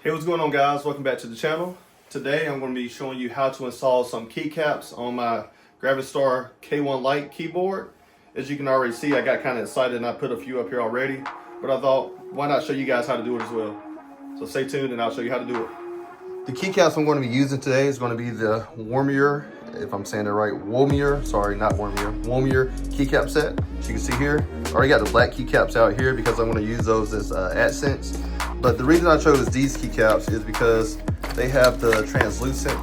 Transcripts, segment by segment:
Hey, what's going on, guys? Welcome back to the channel. Today I'm going to be showing you how to install some keycaps on my GravaStar K1 Lite keyboard. As you can already see, I got kind of excited and I put a few up here already, but I thought, why not show you guys how to do it as well? So stay tuned and I'll show you how to do it. The keycaps I'm going to be using today is going to be the Womier, if I'm saying it right, Womier Keycap set. As you can see here, I already got the black keycaps out here because I'm going to use those as accents. But the reason I chose these keycaps is because they have the translucent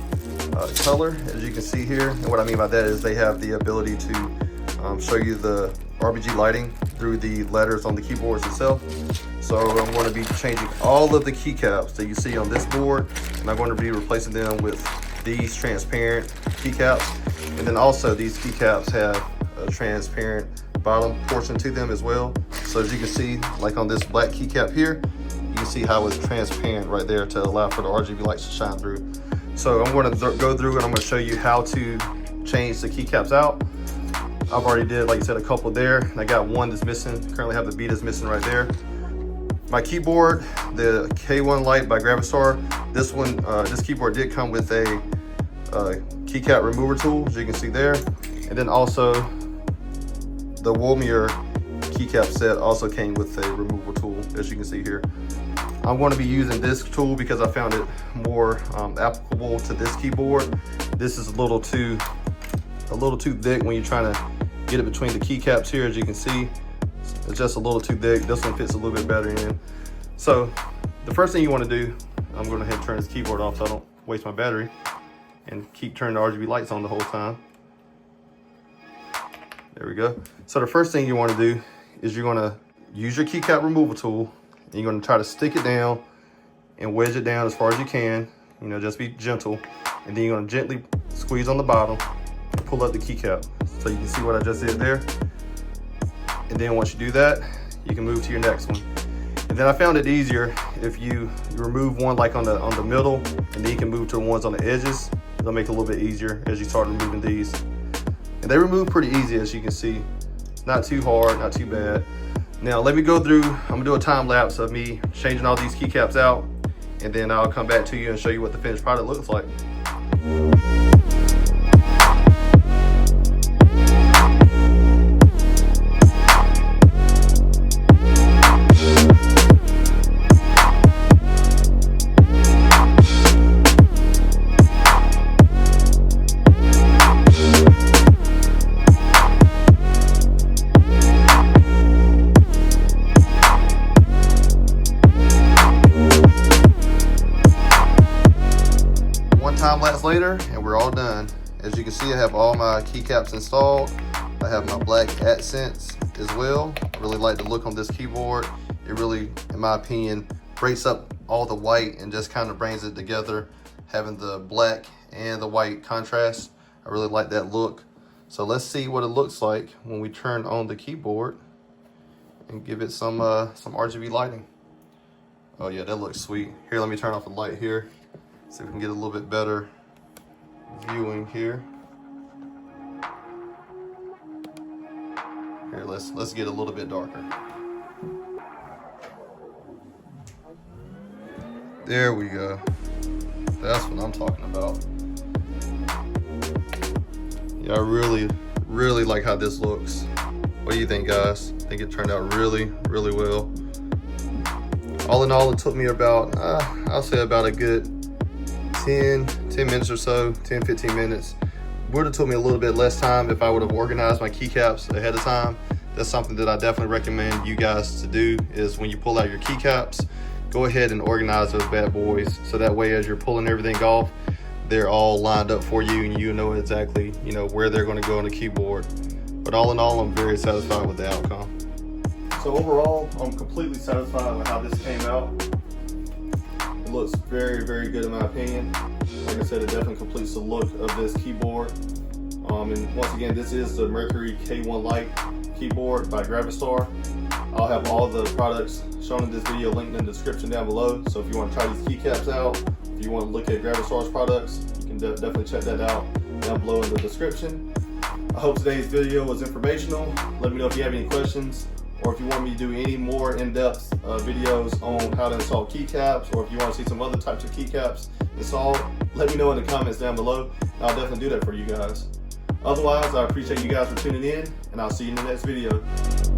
color, as you can see here. And what I mean by that is they have the ability to show you the RGB lighting through the letters on the keyboards itself. So I'm going to be changing all of the keycaps that you see on this board, and I'm going to be replacing them with these transparent keycaps. And then also these keycaps have a transparent bottom portion to them as well. So as you can see, like on this black keycap here, you can see how it's transparent right there to allow for the RGB lights to shine through. So I'm going to go through and I'm going to show you how to change the keycaps out. I've already did, like I said, a couple there, and I got one that's missing. Currently have the B that's missing right there. My keyboard, the K1 Lite by GravaStar, this one, this keyboard did come with a keycap remover tool, as you can see there. And then also the Womier Keycap set also came with a removal tool, as you can see here. I'm going to be using this tool because I found it more applicable to this keyboard. This is a little too thick when you're trying to get it between the keycaps here. As you can see, it's just a little too thick. This one fits a little bit better in. So the first thing you want to do, I'm going to head and turn this keyboard off so I don't waste my battery and keep turning the RGB lights on the whole time. There we go. So the first thing you want to do is you're going to use your keycap removal tool, and you're going to try to stick it down and wedge it down as far as you can. You know, just be gentle. And then you're going to gently squeeze on the bottom and pull up the keycap. So you can see what I just did there. And then once you do that, you can move to your next one. And then I found it easier if you remove one like on the middle, and then you can move to the ones on the edges. It'll make it a little bit easier as you start removing these. And they remove pretty easy, as you can see. Not too hard, not too bad. Now let me go through, I'm gonna do a time lapse of me changing all these keycaps out, and then I'll come back to you and show you what the finished product looks like. Time lapse later, and we're all done. As you can see, I have all my keycaps installed. I have my black accents as well. I really like the look on this keyboard. It really, in my opinion, breaks up all the white and just kind of brings it together, having the black and the white contrast. I really like that look. So let's see what it looks like when we turn on the keyboard and give it some RGB lighting. Oh yeah, that looks sweet. Here, let me turn off the light here. See if we can get a little bit better viewing here. Here, let's get a little bit darker. There we go. That's what I'm talking about. Yeah, I really like how this looks. What do you think, guys? I think it turned out really well. All in all, it took me about, I'll say about a good 10 minutes or so, 10-15 minutes. Would have took me a little bit less time if I would have organized my keycaps ahead of time. That's something that I definitely recommend you guys to do, is when you pull out your keycaps, go ahead and organize those bad boys, so that way as you're pulling everything off, they're all lined up for you and you know exactly, you know, where they're going to go on the keyboard. But all in all, I'm very satisfied with the outcome. So overall, I'm completely satisfied with how this came out. It looks very good in my opinion. Like I said, it definitely completes the look of this keyboard. And once again, this is the Mercury K1 Lite keyboard by GravaStar. I'll have all the products shown in this video linked in the description down below. So if you want to try these keycaps out, if you want to look at GravaStar's products, you can definitely check that out down below in the description. I hope today's video was informational. Let me know if you have any questions or if you want me to do any more in-depth videos on how to install keycaps, or if you want to see some other types of keycaps installed, let me know in the comments down below. I'll definitely do that for you guys. Otherwise, I appreciate you guys for tuning in, and I'll see you in the next video.